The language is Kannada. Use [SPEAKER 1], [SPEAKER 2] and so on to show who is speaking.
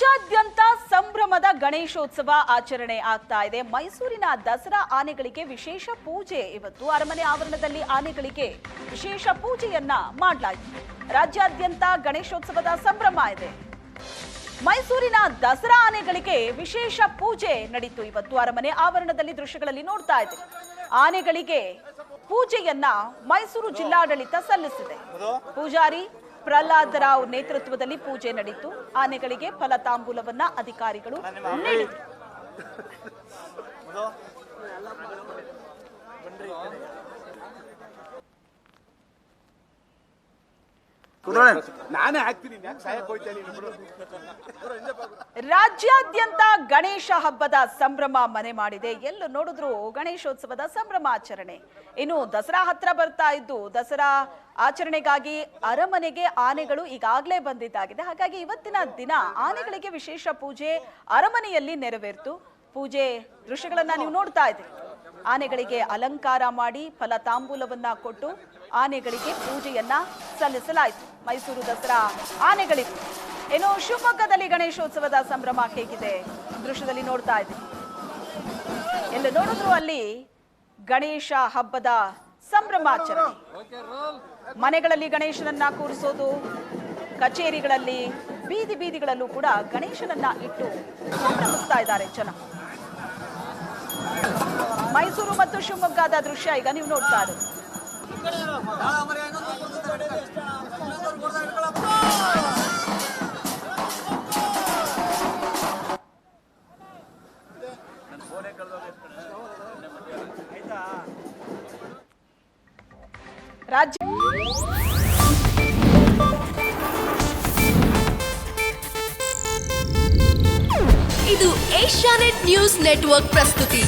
[SPEAKER 1] ರಾಜ್ಯಾದ್ಯಂತ ಸಂಭ್ರಮದ ಗಣೇಶೋತ್ಸವ ಆಚರಣೆ ಆಗ್ತಾ ಇದೆ. ಮೈಸೂರಿನ ದಸರಾ ಆನೆಗಳಿಗೆ ವಿಶೇಷ ಪೂಜೆ ಇವತ್ತು ಅರಮನೆ ಆವರಣದಲ್ಲಿ ಆನೆಗಳಿಗೆ ವಿಶೇಷ ಪೂಜೆಯನ್ನ ಮಾಡಲಾಯಿತು. ರಾಜ್ಯಾದ್ಯಂತ ಗಣೇಶೋತ್ಸವದ ಸಂಭ್ರಮ ಇದೆ. ಮೈಸೂರಿನ ದಸರಾ ಆನೆಗಳಿಗೆ ವಿಶೇಷ ಪೂಜೆ ನಡೀತು. ಇವತ್ತು ಅರಮನೆ ಆವರಣದಲ್ಲಿ ದೃಶ್ಯಗಳಲ್ಲಿ ನೋಡ್ತಾ ಇದ್ದೀವಿ. ಆನೆಗಳಿಗೆ ಪೂಜೆಯನ್ನ ಮೈಸೂರು ಜಿಲ್ಲಾಡಳಿತ ಸಲ್ಲಿಸಿದೆ. ಪೂಜಾರಿ ಪ್ರಹ್ಲಾದ್ ರಾವ್ ನೇತೃತ್ವದಲ್ಲಿ ಪೂಜೆ ನಡೆಯಿತು. ಆನೆಗಳಿಗೆ ಫಲತಾಂಬೂಲವನ್ನ ಅಧಿಕಾರಿಗಳು ನೀಡಿದರು. ರಾಜ್ಯಾದ್ಯಂತ ಗಣೇಶ ಹಬ್ಬದ ಸಂಭ್ರಮ ಮನೆ ಮಾಡಿದೆ. ಎಲ್ಲೂ ನೋಡಿದ್ರು ಗಣೇಶೋತ್ಸವದ ಸಂಭ್ರಮಾಚರಣೆ. ಇನ್ನು ದಸರಾ ಹತ್ರ ಬರ್ತಾ ಇದ್ದು ದಸರಾ ಆಚರಣೆಗಾಗಿ ಅರಮನೆಗೆ ಆನೆಗಳು ಈಗಾಗಲೇ ಬಂದಿದ್ದಾಗಿದೆ. ಹಾಗಾಗಿ ಇವತ್ತಿನ ದಿನ ಆನೆಗಳಿಗೆ ವಿಶೇಷ ಪೂಜೆ ಅರಮನೆಯಲ್ಲಿ ನೆರವೇರಿತು. ಪೂಜೆ ದೃಶ್ಯಗಳನ್ನ ನೀವು ನೋಡ್ತಾ ಇದ್ದೀರಿ. ಆನೆಗಳಿಗೆ ಅಲಂಕಾರ ಮಾಡಿ ಫಲತಾಂಬೂಲವನ್ನ ಕೊಟ್ಟು ಆನೆಗಳಿಗೆ ಪೂಜೆಯನ್ನ ಸಲ್ಲಿಸಲಾಯಿತು. ಮೈಸೂರು ದಸರಾ ಆನೆಗಳಿಗೂ ಏನೋ ಶಿವಮೊಗ್ಗದಲ್ಲಿ ಗಣೇಶೋತ್ಸವದ ಸಂಭ್ರಮ ಹೇಗಿದೆ ದೃಶ್ಯದಲ್ಲಿ ನೋಡ್ತಾ ಇದ್ದೀವಿ. ಎಲ್ಲ ನೋಡಿದ್ರು ಅಲ್ಲಿ ಗಣೇಶ ಹಬ್ಬದ ಸಂಭ್ರಮಾಚರಣೆ. ಮನೆಗಳಲ್ಲಿ ಗಣೇಶನನ್ನ ಕೂರಿಸೋದು, ಕಚೇರಿಗಳಲ್ಲಿ ಬೀದಿ ಬೀದಿಗಳಲ್ಲೂ ಕೂಡ ಗಣೇಶನನ್ನ ಇಟ್ಟು ಸಂಭ್ರಮಿಸ್ತಾ ಇದ್ದಾರೆ ಜನ. ಮೈಸೂರು ಮತ್ತು ಶಿವಮೊಗ್ಗದ ದೃಶ್ಯ ಈಗ ನೀವು ನೋಡ್ತಾ ಇರೋದು. ರಾಜ್ಯ
[SPEAKER 2] ಇದು ಏಷ್ಯಾನೆಟ್ ನ್ಯೂಸ್ ನೆಟ್ವರ್ಕ್ ಪ್ರಸ್ತುತಿ.